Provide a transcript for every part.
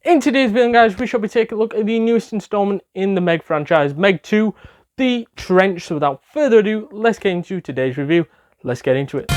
In today's video, guys, we shall be taking a look at the newest installment in the Meg franchise, Meg 2, The Trench. So without further ado, let's get into today's review. Let's get into it.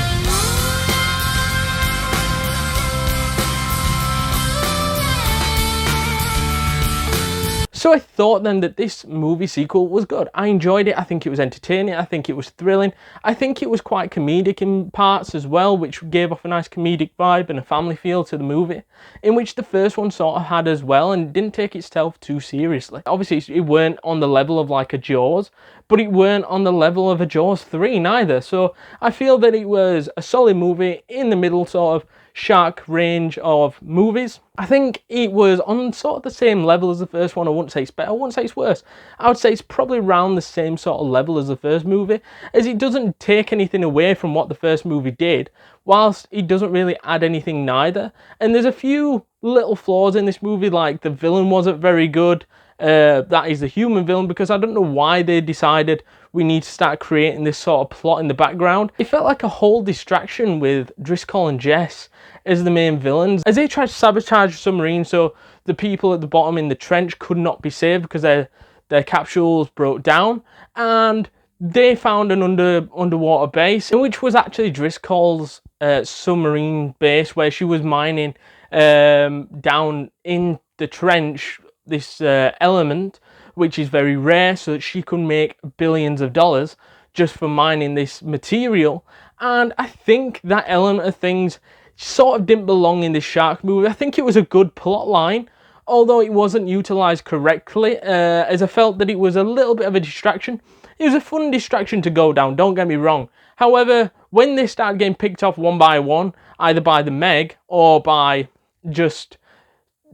So I thought then that this movie sequel was good. I enjoyed it. I think it was entertaining. I think it was thrilling. I think it was quite comedic in parts as well, which gave off a nice comedic vibe and a family feel to the movie, in which the first one sort of had as well, and didn't take itself too seriously. Obviously, it weren't on the level of like a Jaws, but it weren't on the level of a Jaws 3 neither. So I feel that it was a solid movie in the middle sort of shark range of movies. I think it was on sort of the same level as the first one. I wouldn't say it's better, I wouldn't say it's worse. I would say it's probably around the same sort of level as the first movie, as it doesn't take anything away from what the first movie did, whilst it doesn't really add anything neither. And there's a few little flaws in this movie, like the villain wasn't very good. That is the human villain, because I don't know why they decided we need to start creating this sort of plot in the background. It felt like a whole distraction with Driscoll and Jess as the main villains, as they tried to sabotage the submarine so the people at the bottom in the trench could not be saved because their capsules broke down, and they found an underwater base, which was actually Driscoll's submarine base, where she was mining down in the trench this element, which is very rare, so that she could make billions of dollars just for mining this material. And I think that element of things sort of didn't belong in this shark movie. I think it was a good plot line, although it wasn't utilized correctly, as I felt that it was a little bit of a distraction. It was a fun distraction to go down, don't get me wrong. However, when they started getting picked off one by one, either by the Meg or by just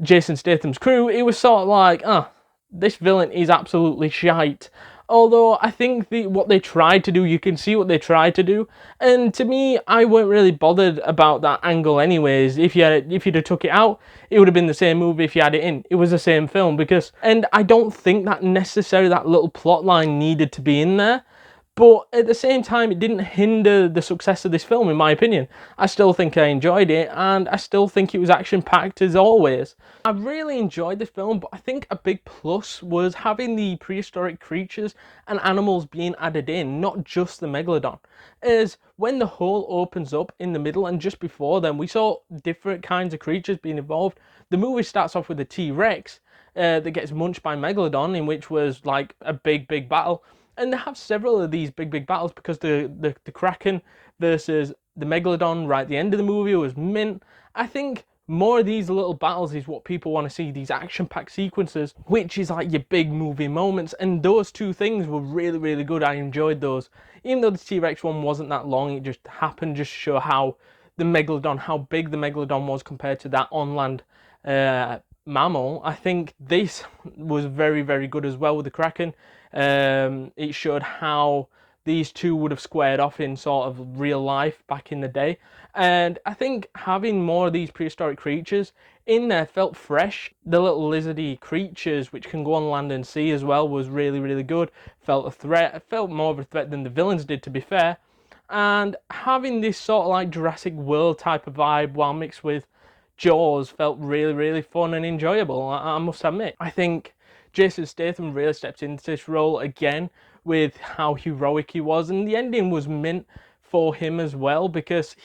Jason Statham's crew, it was sort of like, this villain is absolutely shite. Although I think what they tried to do, you can see what they tried to do, and to me, I weren't really bothered about that angle anyways. If you'd have took it out, it would have been the same movie. If you had it in, it was the same film, and I don't think that necessarily that little plot line needed to be in there. But at the same time, it didn't hinder the success of this film, in my opinion. I still think I enjoyed it, and I still think it was action-packed as always. I really enjoyed this film, but I think a big plus was having the prehistoric creatures and animals being added in, not just the megalodon. As when the hole opens up in the middle, and just before then, we saw different kinds of creatures being involved. The movie starts off with a T-Rex that gets munched by megalodon, in which was like a big battle. And they have several of these big battles, because the Kraken versus the Megalodon right at the end of the movie was mint. I think more of these little battles is what people want to see, these action-packed sequences, which is like your big movie moments. And those two things were really good. I enjoyed those. Even though the T-Rex one wasn't that long, it just happened just to show how big the Megalodon was compared to that on-land mammal. I think this was very good as well with the Kraken. It showed how these two would have squared off in sort of real life back in the day, and I think having more of these prehistoric creatures in there felt fresh. The little lizardy creatures which can go on land and sea as well was really good. Felt a threat. It felt more of a threat than the villains did, to be fair. And having this sort of like Jurassic World type of vibe while mixed with Jaws felt really fun and enjoyable, I must admit. I think Jason Statham really stepped into this role again with how heroic he was, and the ending was mint for him as well, because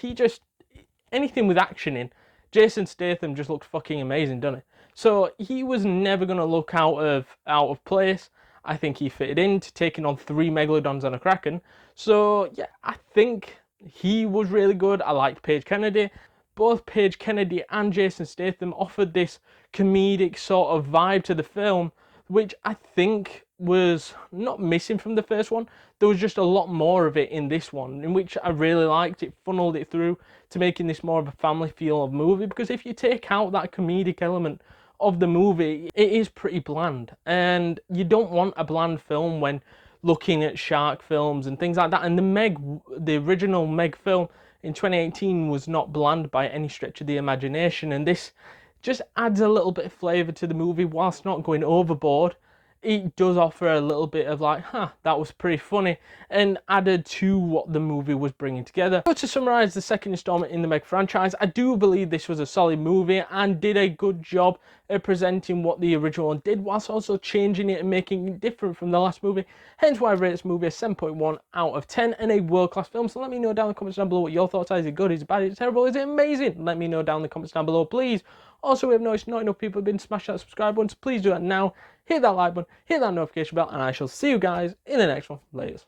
anything with action in, Jason Statham just looked fucking amazing, doesn't it? So he was never going to look out of place. I think he fitted into taking on 3 megalodons and a kraken. So yeah, I think he was really good. I liked Paige Kennedy. Both Paige Kennedy and Jason Statham offered this comedic sort of vibe to the film, which I think was not missing from the first one. There was just a lot more of it in this one, in which I really liked. It funneled it through to making this more of a family feel of movie, because if you take out that comedic element of the movie, it is pretty bland, and you don't want a bland film when looking at shark films and things like that. And the original Meg film in 2018 was not bland by any stretch of the imagination, and this just adds a little bit of flavour to the movie whilst not going overboard. It does offer a little bit of like, that was pretty funny, and added to what the movie was bringing together. So to summarise the second installment in the Meg franchise, I do believe this was a solid movie and did a good job presenting what the original one did, whilst also changing it and making it different from the last movie. Hence why I rate this movie a 7.1 out of 10 and a world-class film. So let me know down in the comments down below what your thoughts are. Is it good? Is it bad? Is it terrible? Is it amazing? Let me know down in the comments down below, please. Also, we have noticed not enough people have been smashing that subscribe button, so please do that now. Hit that like button, hit that notification bell, and I shall see you guys in the next one. Laters.